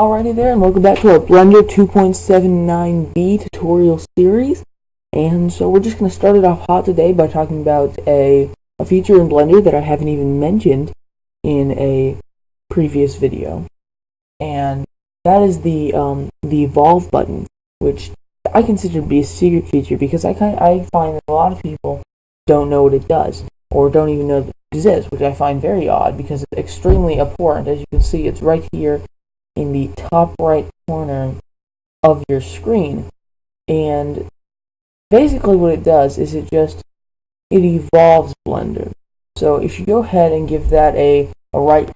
Alrighty there, and welcome back to our Blender 2.79b tutorial series. And so we're just going to start it off hot today by talking about a feature in Blender that I haven't even mentioned in a previous video. And that is the Evolve button, which I consider to be a secret feature because I find that a lot of people don't know what it does, or don't even know that it exists, which I find very odd because it's extremely important. As you can see, it's right here in the top right corner of your screen. And basically what it does is it evolves Blender. So if you go ahead and give that a right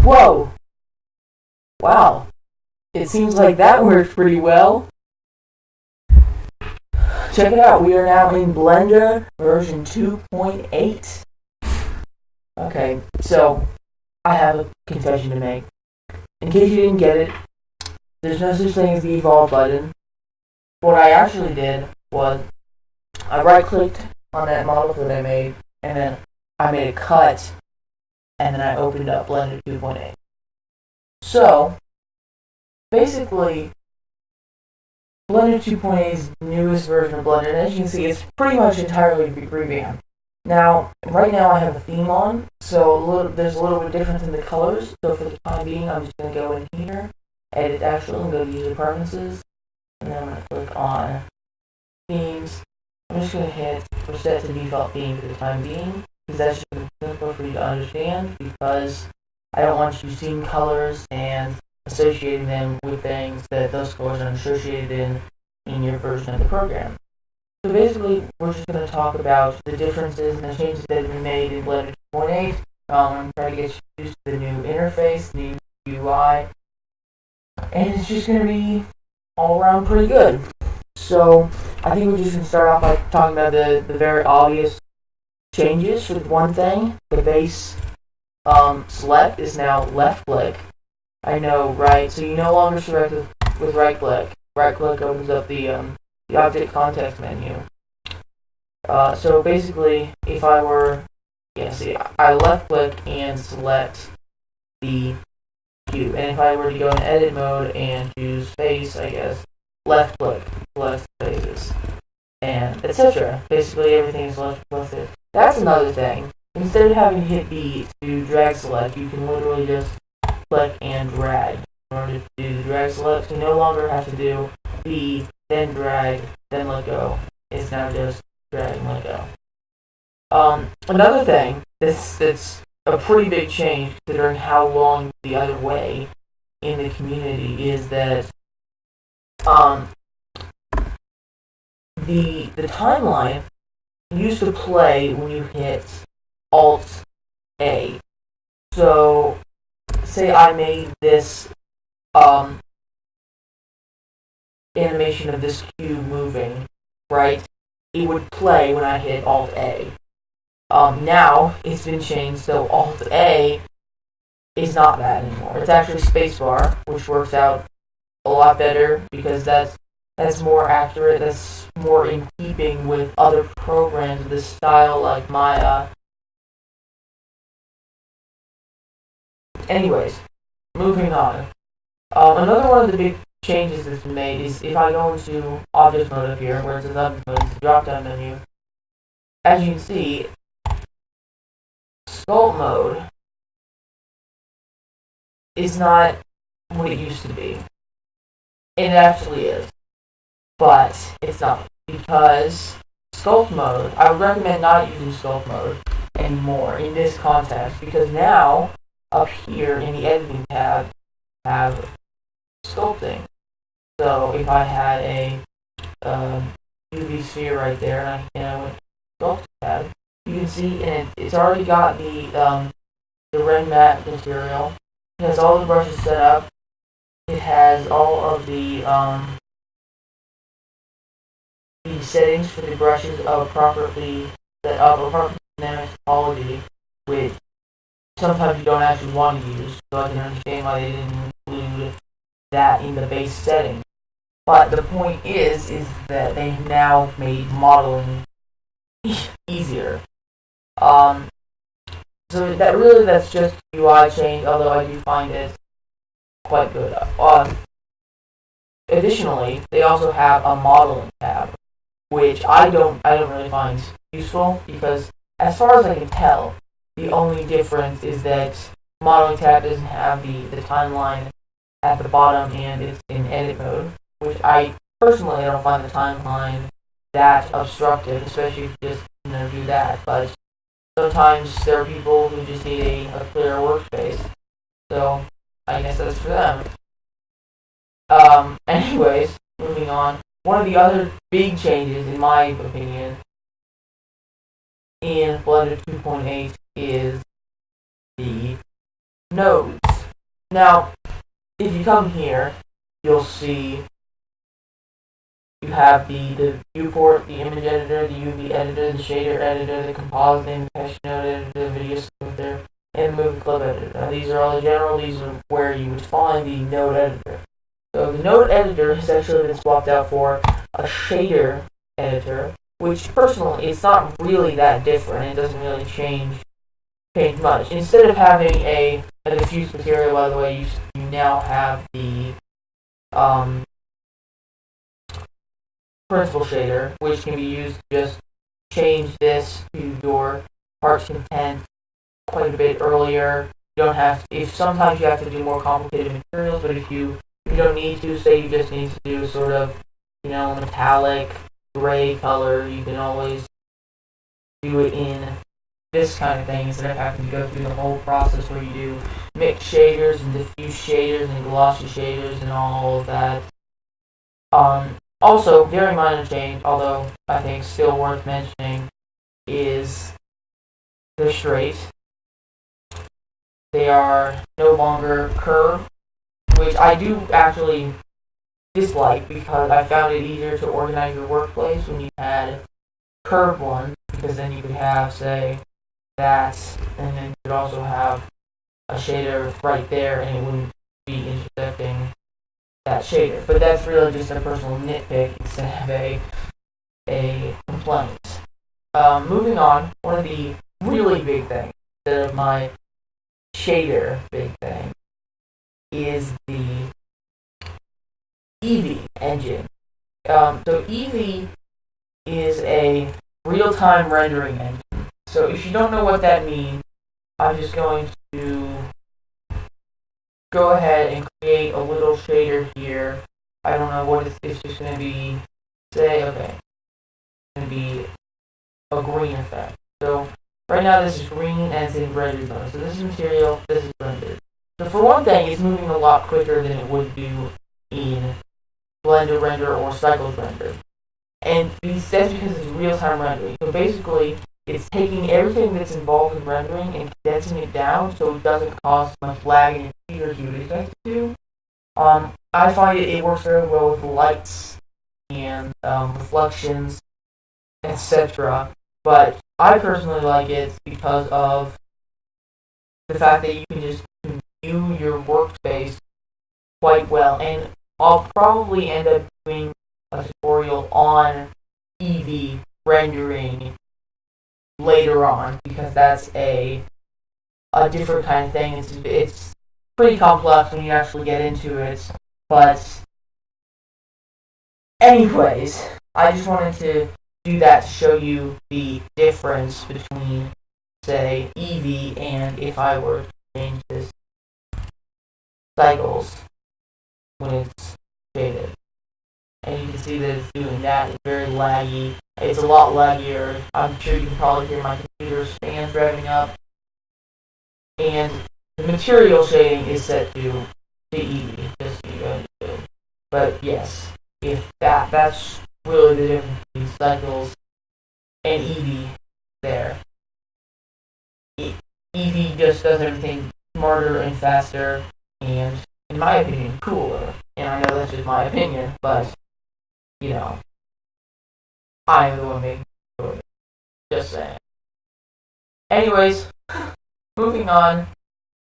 Whoa! Wow. It seems like that worked pretty well. Check it out, we are now in Blender version 2.8. Okay, so I have a confession to make. In case you didn't get it, there's no such thing as the Evolve button. What I actually did was I right-clicked on that model that I made, and then I made a cut, and then I opened up Blender 2.8. So, basically, Blender 2.8 is the newest version of Blender, and as you can see, it's pretty much entirely revamped. Now, right now I have a theme on, so there's a little bit of difference in the colors. So for the time being, I'm just going to go in here, edit actual, and go to user preferences, and then I'm going to click on themes. I'm just going to hit reset to default theme for the time being, because that's just simple for you to understand, because I don't want you seeing colors and associating them with things that those colors are associated in your version of the program. So basically, we're just going to talk about the differences and the changes that have been made in Blender 2.8. I'm trying to get you used to the new interface, new UI, and it's just going to be all around pretty good. So I think we're just going to start off by talking about the very obvious changes. For one thing, the base select is now left click. I know, right? So you no longer select with right click. Right click opens up the object context menu. So basically, if I were, I left click and select the cube. And if I were to go in edit mode and choose face, I guess, left click, select faces, and etc. Basically, everything is left click. That's another thing. Instead of having to hit B to drag select, you can literally just click and drag. In order to do the drag select, you no longer have to do B, then drag, then let go. It's now just drag and let go. Another thing that's a pretty big change considering how long the other way in the community is that the timeline used to play when you hit Alt A. So say I made this animation of this cube moving, right? It would play when I hit Alt A. Now it's been changed, so Alt A is not that anymore. It's actually spacebar, which works out a lot better because that's more accurate. That's more in keeping with other programs of this style, like Maya. Anyways, moving on. Another one of the big changes that's been made is if I go into object mode up here, where it says object mode, it's the drop down menu. As you can see, sculpt mode is not what it used to be. It actually is, but it's not, because sculpt mode, I would recommend not using sculpt mode anymore in this context, because now up here in the editing tab have sculpting. So if I had a UV sphere right there, and I went to sculpt tab, you can see, and it's already got the red matte material. It has all the brushes set up. It has all of the settings for the brushes of properly set up, or proper dynamic topology, which sometimes you don't actually want to use. So I can understand why they didn't include that in the base setting. But the point is that they've now made modeling easier. So that's just UI change, although I do find it quite good. Additionally, they also have a modeling tab, which I don't really find useful because, as far as I can tell, the only difference is that modeling tab doesn't have the timeline at the bottom and it's in edit mode, which I personally don't find the timeline that obstructive, especially if you just do that. But sometimes there are people who just need a clearer workspace, so I guess that's for them. Anyways, moving on. One of the other big changes, in my opinion, in Blender 2.8 is the nodes. Now, if you come here, you'll see you have the viewport, the image editor, the UV editor, the shader editor, the compositing, the text node editor, the video scripter, and the movie clip editor. Now, these are all general. These are where you would find the node editor. So the node editor has actually been swapped out for a shader editor, which personally it's not really that different. It doesn't really change much. Instead of having a diffuse material, by the way, you now have the principal shader, which can be used to just change this to your parts content quite a bit earlier. You don't have to, if sometimes you have to do more complicated materials, but if you don't need to, say you just need to do sort of, metallic gray color, you can always do it in this kind of thing instead of having to go through the whole process where you do mixed shaders and diffuse shaders and glossy shaders and all of that. Also, very minor change, although I think still worth mentioning, is they're straight. They are no longer curved, which I do actually dislike because I found it easier to organize your workplace when you had curved ones, because then you could have, say, that, and then you could also have a shader right there and it wouldn't be intersecting that shader. But that's really just a personal nitpick instead of a complaint. Moving on, one of the really big things, instead of my shader big thing, is the Eevee engine. So Eevee is a real-time rendering engine. So if you don't know what that means, I'm just going to go ahead and create a little shader here. I don't know what it's just going to be, say, okay, it's going to be a green effect. So right now this is green and it's in rendered mode. So this is material, this is rendered. So for one thing, it's moving a lot quicker than it would do in Blender Render or Cycles Render. And that's because it's real-time rendering. So basically, it's taking everything that's involved in rendering and condensing it down so it doesn't cause much lag in your computer as you would expect it to. I find it works very well with lights and reflections, etc. But I personally like it because of the fact that you can just view your workspace quite well. And I'll probably end up doing a tutorial on Eevee rendering later on because that's a different kind of thing. It's pretty complex when you actually get into it. But anyways, I just wanted to do that to show you the difference between, say, Eevee and if I were to change this Cycles when it's shaded. And you can see that it's doing that. It's very laggy. It's a lot laggier. I'm sure you can probably hear my computer's fans revving up. And the material shading is set to Eevee, just so you guys know. But yes, if that's really the difference between Cycles and Eevee there. Eevee just does everything smarter and faster and, in my opinion, cooler. And I know that's just my opinion, but, I am the one making the choice. Just saying. Anyways, moving on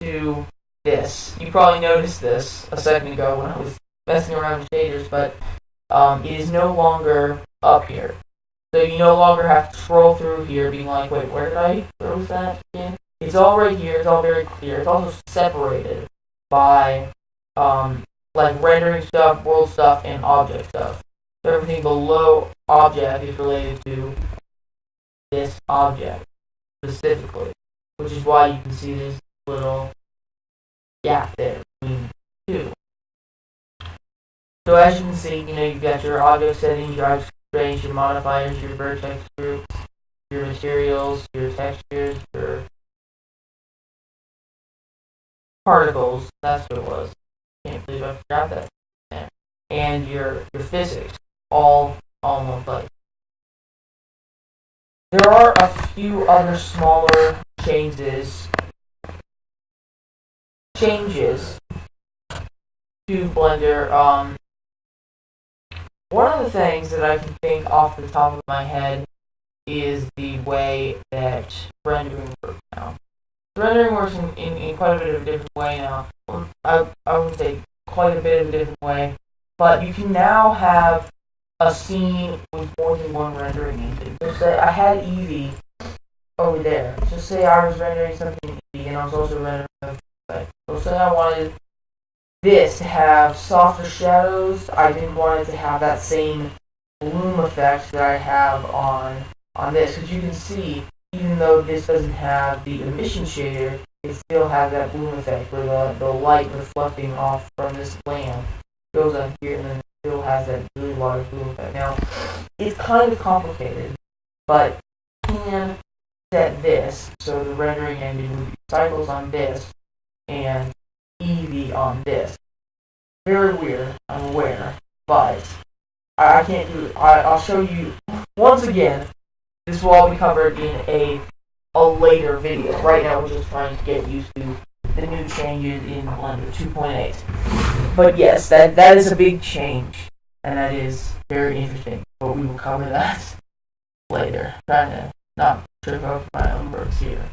to this. You probably noticed this a second ago when I was messing around with shaders, but it is no longer up here. So you no longer have to scroll through here being like, wait, where was that again? It's all right here, it's all very clear. It's also separated by, like rendering stuff, world stuff, and object stuff. So everything below object is related to this object specifically, which is why you can see this little gap there between the two. So as you can see, you've got your object settings, your object constraints, your modifiers, your vertex groups, your materials, your textures, your particles. That's what it was. Can't believe I forgot that. And your physics, all in one place. There are a few other smaller changes to Blender. One of the things that I can think off the top of my head is the way that rendering works now. Rendering works in quite a bit of a different way now. I wouldn't say quite a bit of a different way, but you can now have a scene with more than one rendering engine. So say I had Eevee over there. So say I was rendering something in Eevee and I was also rendering something. So say I wanted this to have softer shadows. I didn't want it to have that same bloom effect that I have on this. Because you can see, even though this doesn't have the emission shader, it still has that bloom effect where the light reflecting off from this lamp goes on here and then it still has that really large bloom effect. Now, it's kind of complicated, but you can set this so the rendering engine would be cycles on this and Eevee on this. Very weird, I'm aware, but I can't do it. I'll show you once again. This will all be covered in a later video. Right now, we're just trying to get used to the new changes in Blender 2.8. But yes, that is a big change, and that is very interesting. But we will cover that later. Trying to not trip over my own words here.